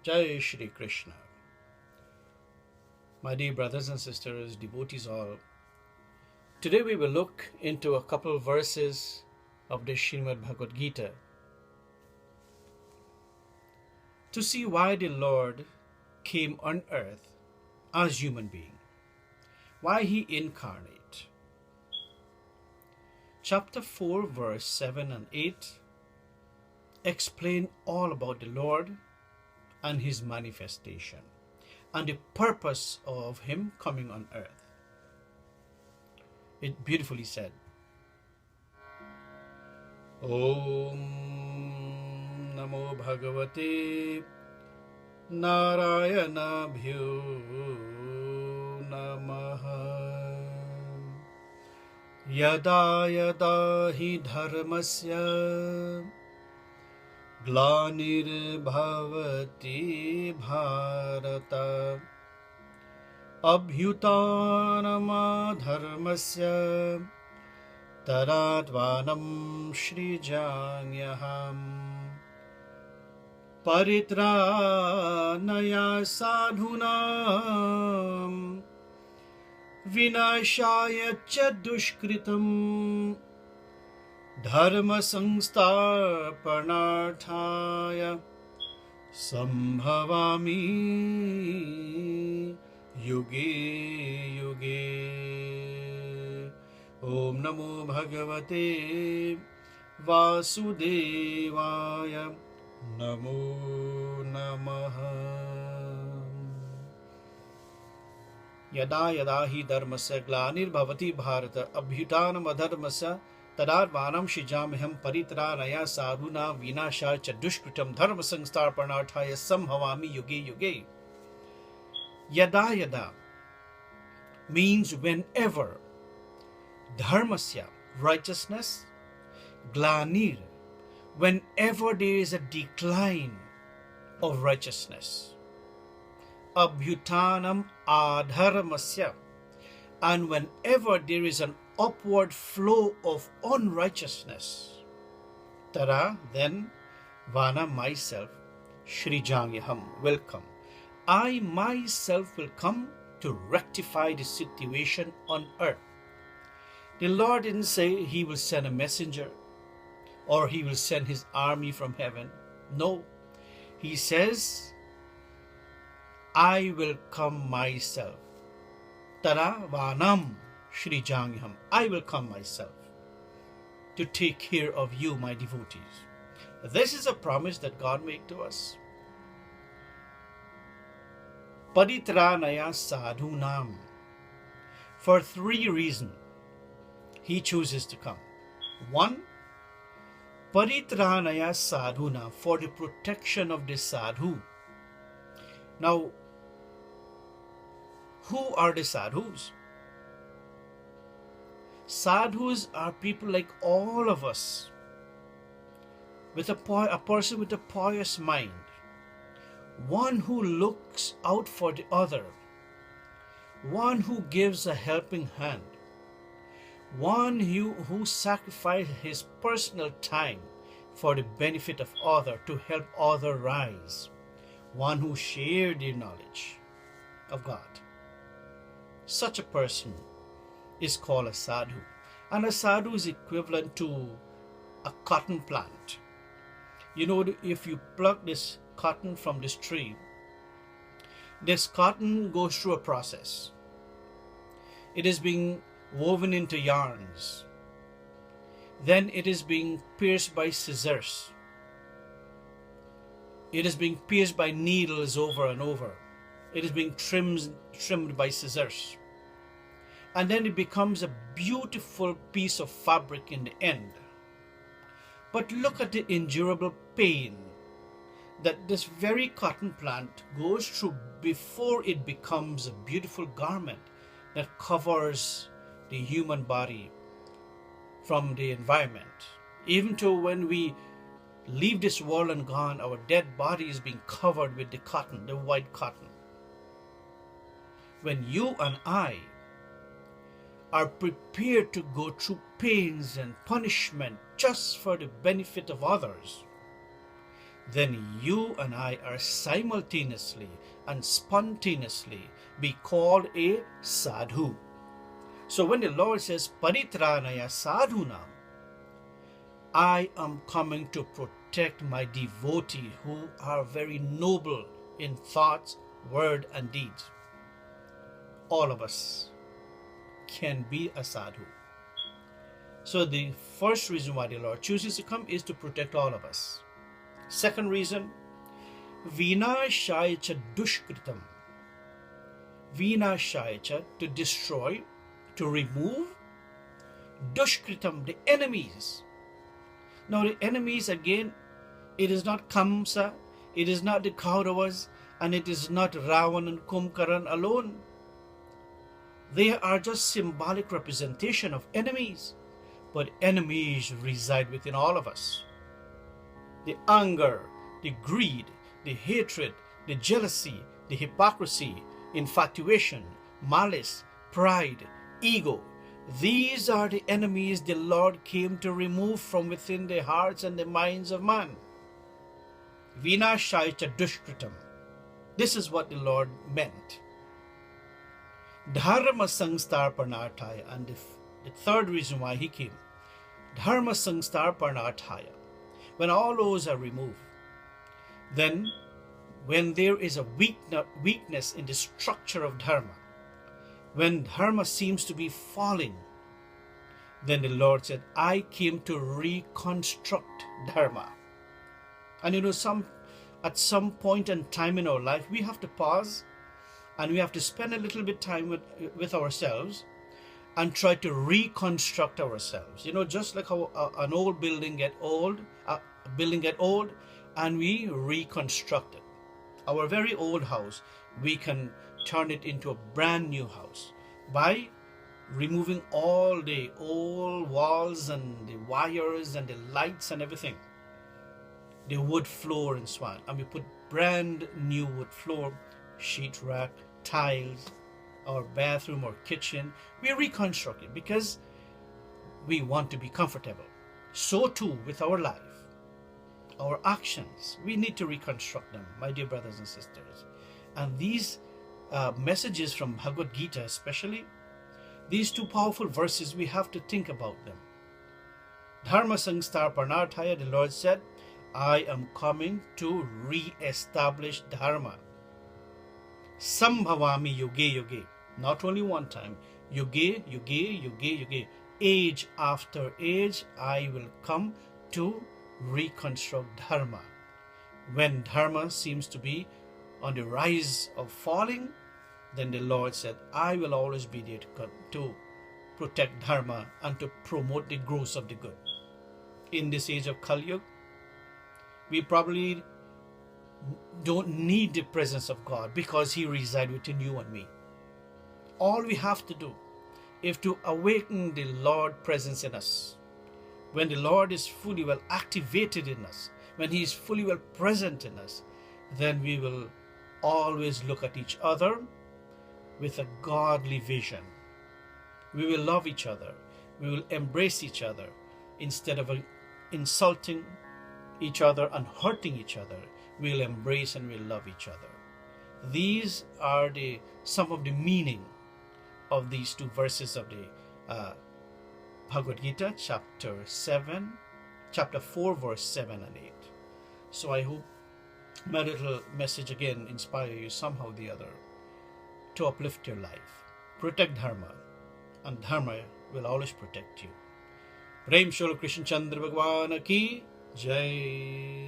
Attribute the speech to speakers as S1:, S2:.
S1: Jai Shri Krishna. My dear brothers and sisters, devotees all, today we will look into a couple verses of the Srimad Bhagavad Gita to see why the Lord came on earth as human being, why he incarnate. Chapter 4, verse 7 and 8 explain all about the Lord and his manifestation and the purpose of him coming on earth. It beautifully said, Om Namo Bhagavate Narayanabhyo Namaha Yada Yada Hi Dharmasya Glanirбhavati Bharata Abhyutanama Taradvanam Srijanyaham Paritranaya Sadhunam Vinashaya Dushkritam Dharma Sangstapanarthaya Sambhavami Yuge Yuge. Om Namo Bhagavate Vasudevaya Namo Namaha. Yada yada hi dharmasya glanirбhavati bharata abhyutanam adharmasya Tadarvanam Shijamiham Paritranaya Sadhuna Vinasha Dushkritam Dharma Sangstarpanarthaya Sambhavami Yuge Yuge. Yada Yada means whenever. Dharmasya, righteousness. Glanir, whenever there is a decline of righteousness. Abhyutanam Adharmasya, and whenever there is an upward flow of unrighteousness. Tara, then, Vana, myself, Srijanyaham, will come. I myself will come to rectify the situation on earth. The Lord didn't say he will send a messenger or he will send his army from heaven. No, he says, I will come myself. Tara Vanam Srijanyaham, I will come myself to take care of you, my devotees. This is a promise that God made to us. Paritranaya Sadhunam. For 3 reasons, he chooses to come. 1, Paritranaya Sadhuna, for the protection of the sadhu. Now, who are the sadhus? Sadhus are people like all of us, with a person with a pious mind, one who looks out for the other, one who gives a helping hand, one who sacrifices his personal time for the benefit of other to help other rise, one who shares the knowledge of God. Such a person is called a sadhu, and a sadhu is equivalent to a cotton plant. You know, if you pluck this cotton from this tree, this cotton goes through a process. It is being woven into yarns. Then it is being pierced by scissors. It is being pierced by needles over and over. It is being trimmed by scissors. And then it becomes a beautiful piece of fabric in the end. But look at the endurable pain that this very cotton plant goes through before it becomes a beautiful garment that covers the human body from the environment. Even to when we leave this world and gone, our dead body is being covered with the cotton, the white cotton. When you and I are prepared to go through pains and punishment just for the benefit of others, then you and I are simultaneously and spontaneously be called a sadhu. So when the Lord says paritranaya sadhunam, I am coming to protect my devotees who are very noble in thoughts, word, and deeds. All of us can be a sadhu. So the first reason why the Lord chooses to come is to protect all of us. Second reason, vinashaya cha dushkritam. Vinashaya cha, to destroy, to remove. Dushkritam, the enemies. Now the enemies, again, it is not Kamsa, it is not the Kauravas, and it is not Ravan and Kumkaran alone. They are just symbolic representation of enemies, but enemies reside within all of us. The anger, the greed, the hatred, the jealousy, the hypocrisy, infatuation, malice, pride, ego. These are the enemies the Lord came to remove from within the hearts and the minds of man. Vinashaya cha dushkritam. This is what the Lord meant. Dharma sangstarpanarthaya. And the third reason why he came. Dharma sangstarpanarthaya. When all those are removed, then when there is a weakness in the structure of dharma, when dharma seems to be falling, then the Lord said, I came to reconstruct dharma. And at some point in time in our life, we have to pause and we have to spend a little bit time with ourselves and try to reconstruct ourselves. Just like how an old building get old, and we reconstruct it. Our very old house, we can turn it into a brand new house by removing all the old walls and the wires and the lights and everything, the wood floor and so on, and we put brand new wood floor, sheetrock, tiles, our bathroom or kitchen. We reconstruct it because we want to be comfortable. So too with our life, our actions, we need to reconstruct them, my dear brothers and sisters. And these messages from Bhagavad Gita, especially these two powerful verses, we have to think about them. Dharma sangstarpanarthaya, the Lord said, I am coming to re-establish dharma. Sambhavami yuge yuge. Not only one time, yuge, yuge, yuge, yuge. Age after age, I will come to reconstruct dharma. When dharma seems to be on the rise of falling, then the Lord said, I will always be there to protect dharma and to promote the growth of the good. In this age of Kali Yuga, we probably don't need the presence of God because he resides within you and me. All we have to do is to awaken the Lord's presence in us. When the Lord is fully well activated in us, when he is fully well present in us, then we will always look at each other with a godly vision. We will love each other. We will embrace each other instead of insulting each other and hurting each other. We'll embrace and we'll love each other. These are some of the meaning of these two verses of the Bhagavad Gita, chapter 4, verse 7 and 8. So I hope my little message again inspire you somehow or the other to uplift your life. Protect dharma, and dharma will always protect you. Prem Sholo Krishna Chandra Bhagwan ki Jai.